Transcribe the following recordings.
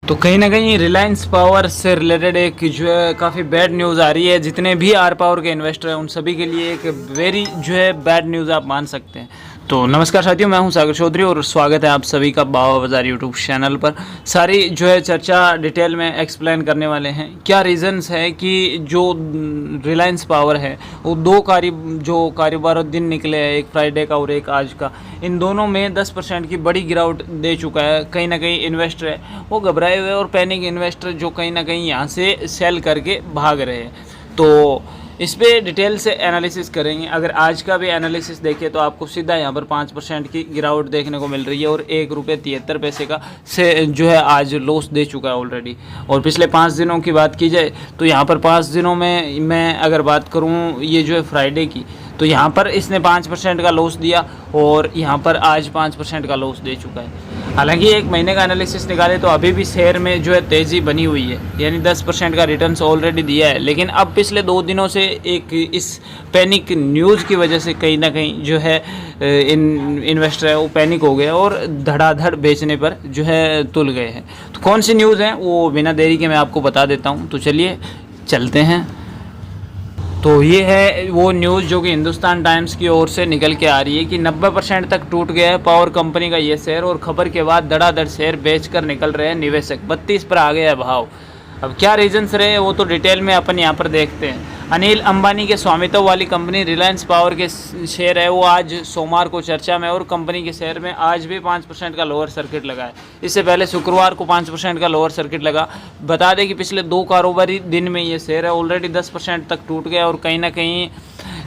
तो कहीं ना कहीं रिलायंस पावर से रिलेटेड एक जो है काफ़ी बैड न्यूज़ आ रही है। जितने भी आर पावर के इन्वेस्टर हैं उन सभी के लिए एक वेरी जो है बैड न्यूज़ आप मान सकते हैं। तो नमस्कार साथियों, मैं हूं सागर चौधरी और स्वागत है आप सभी का बाबा बाजार यूट्यूब चैनल पर। सारी जो है चर्चा डिटेल में एक्सप्लेन करने वाले हैं। क्या रीज़न्स है कि जो रिलायंस पावर है वो दो कारोबार दिन निकले हैं, एक फ्राइडे का और एक आज का, इन दोनों में 10% की बड़ी गिरावट दे चुका है। कहीं ना कहीं इन्वेस्टर है वो घबराए हुए और पैनिक इन्वेस्टर जो कहीं ना कहीं यहाँ से सेल करके भाग रहे हैं। तो इस पर डिटेल से एनालिसिस करेंगे। अगर आज का भी एनालिसिस देखें तो आपको सीधा यहाँ पर 5% की गिरावट देखने को मिल रही है और ₹1.73 का से जो है आज लॉस दे चुका है ऑलरेडी। और पिछले 5 दिनों की बात की जाए तो यहाँ पर 5 दिनों में मैं अगर बात करूँ ये जो है फ्राइडे की, तो यहाँ पर इसने 5% का लॉस दिया और यहाँ पर आज 5% का लॉस दे चुका है। हालांकि एक महीने का एनालिसिस निकाले तो अभी भी शेयर में जो है तेज़ी बनी हुई है, यानी 10% का रिटर्न्स ऑलरेडी दिया है। लेकिन अब पिछले 2 दिनों से एक इस पैनिक न्यूज़ की वजह से कहीं ना कहीं जो है इन्वेस्टर है वो पैनिक हो गए और धड़ाधड़ बेचने पर जो है तुल गए हैं। तो कौन सी न्यूज़ है वो बिना देरी के मैं आपको बता देता हूँ। तो चलिए चलते हैं। तो ये है वो न्यूज़ जो कि हिंदुस्तान टाइम्स की ओर से निकल के आ रही है कि 90% तक टूट गया है पावर कंपनी का ये शेयर और खबर के बाद धड़ाधड़ शेयर बेचकर निकल रहे हैं निवेशक। 32 पर आ गया है भाव। अब क्या रीजंस रहे वो तो डिटेल में अपन यहाँ पर देखते हैं। अनिल अंबानी के स्वामित्व वाली कंपनी रिलायंस पावर के शेयर है वो आज सोमवार को चर्चा में और कंपनी के शेयर में आज भी 5% का लोअर सर्किट लगा है। इससे पहले शुक्रवार को 5% का लोअर सर्किट लगा। बता दें कि पिछले 2 कारोबारी दिन में ये शेयर है ऑलरेडी 10% तक टूट गया और कहीं ना कहीं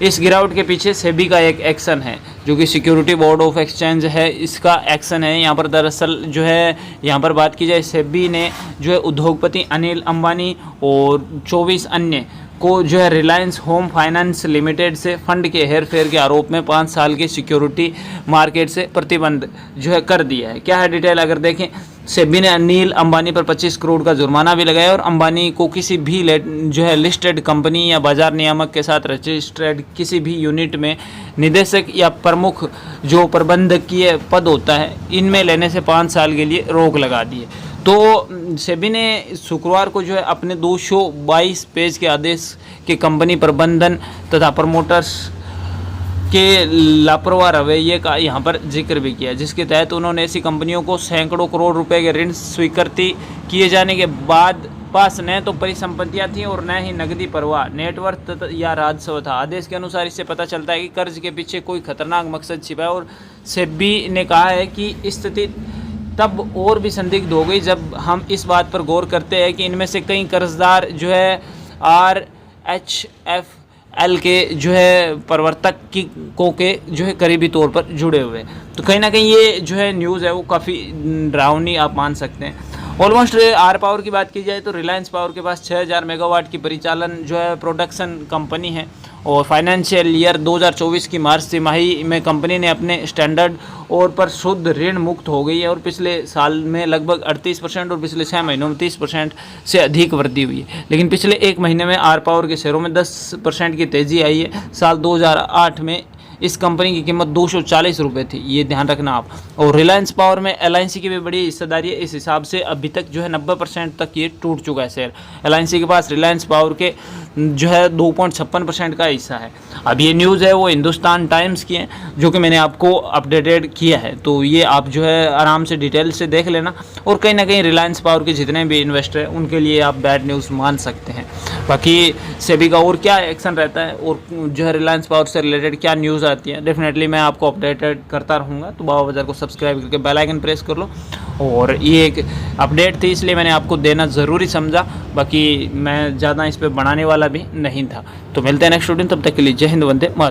इस गिरावट के पीछे सेबी का एक एक्शन है जो कि सिक्योरिटी बोर्ड ऑफ एक्सचेंज है, इसका एक्शन है। यहाँ पर दरअसल जो है यहाँ पर बात की जाए सेबी ने जो है उद्योगपति अनिल अंबानी और 24 अन्य को जो है रिलायंस होम फाइनेंस लिमिटेड से फंड के हेरफेर के आरोप में 5 साल के सिक्योरिटी मार्केट से प्रतिबंध जो है कर दिया है। क्या है डिटेल अगर देखें, सेबी ने अनिल अंबानी पर 25 करोड़ का जुर्माना भी लगाया और अंबानी को किसी भी जो है लिस्टेड कंपनी या बाजार नियामक के साथ रजिस्टर्ड किसी भी यूनिट में निदेशक या प्रमुख जो प्रबंधकीय पद होता है इनमें लेने से 5 साल के लिए रोक लगा दी है। तो सेबी ने शुक्रवार को जो है अपने 222 पेज के आदेश के कंपनी प्रबंधन तथा प्रमोटर्स के लापरवाह रवैये का यहाँ पर जिक्र भी किया, जिसके तहत उन्होंने ऐसी कंपनियों को सैकड़ों करोड़ रुपए के ऋण स्वीकृति किए जाने के बाद पास न तो परिसंपत्तियाँ थीं और न ही नकदी प्रवाह, नेटवर्थ या राजस्व था। आदेश के अनुसार इससे पता चलता है कि कर्ज के पीछे कोई खतरनाक मकसद छिपा है और सेबी ने कहा है कि स्थिति तब और भी संदिग्ध हो गई जब हम इस बात पर गौर करते हैं कि इनमें से कई कर्जदार जो है RHFL के जो है प्रवर्तक के जो है करीबी तौर पर जुड़े हुए। तो कहीं ना कहीं ये जो है न्यूज़ है वो काफ़ी डरावनी आप मान सकते हैं। ऑलमोस्ट आर पावर की बात की जाए तो रिलायंस पावर के पास 6000 मेगावाट की परिचालन जो है प्रोडक्शन कंपनी है और फाइनेंशियल ईयर 2024 की मार्च तिमाही में कंपनी ने अपने स्टैंडर्ड और पर शुद्ध ऋण मुक्त हो गई है और पिछले साल में लगभग 38% और पिछले 6 महीनों में 30% से अधिक वृद्धि हुई है। लेकिन पिछले 1 महीने में आर पावर के शेयरों में 10% की तेज़ी आई है। साल 2008 में इस कंपनी की कीमत 240 रुपये थी, ये ध्यान रखना आप। और रिलायंस पावर में LIC की भी बड़ी हिस्सेदारी है। इस हिसाब से अभी तक जो है 90% तक ये टूट चुका है शेयर। LIC के पास रिलायंस पावर के जो है 2.56% का हिस्सा है। अब ये न्यूज़ है वो हिंदुस्तान टाइम्स की है जो कि मैंने आपको अपडेटेड किया है। तो ये आप जो है आराम से डिटेल से देख लेना और कहीं ना कहीं रिलायंस पावर के जितने भी इन्वेस्टर हैं उनके लिए आप बैड न्यूज़ मान सकते हैं। बाकी सेबी का और क्या एक्शन रहता है और जो है रिलायंस पावर से रिलेटेड क्या न्यूज़ आती है डेफिनेटली मैं आपको अपडेटेड करता रहूँगा। तो बाबा बाजार को सब्सक्राइब करके बेल आइकन प्रेस कर लो। और ये एक अपडेट थी इसलिए मैंने आपको देना ज़रूरी समझा, बाकी मैं ज़्यादा इस पर बढ़ाने वाला भी नहीं था। तो मिलते हैं नेक्स्ट वीडियो, तब तक के लिए जय हिंद, वंदे मातरम।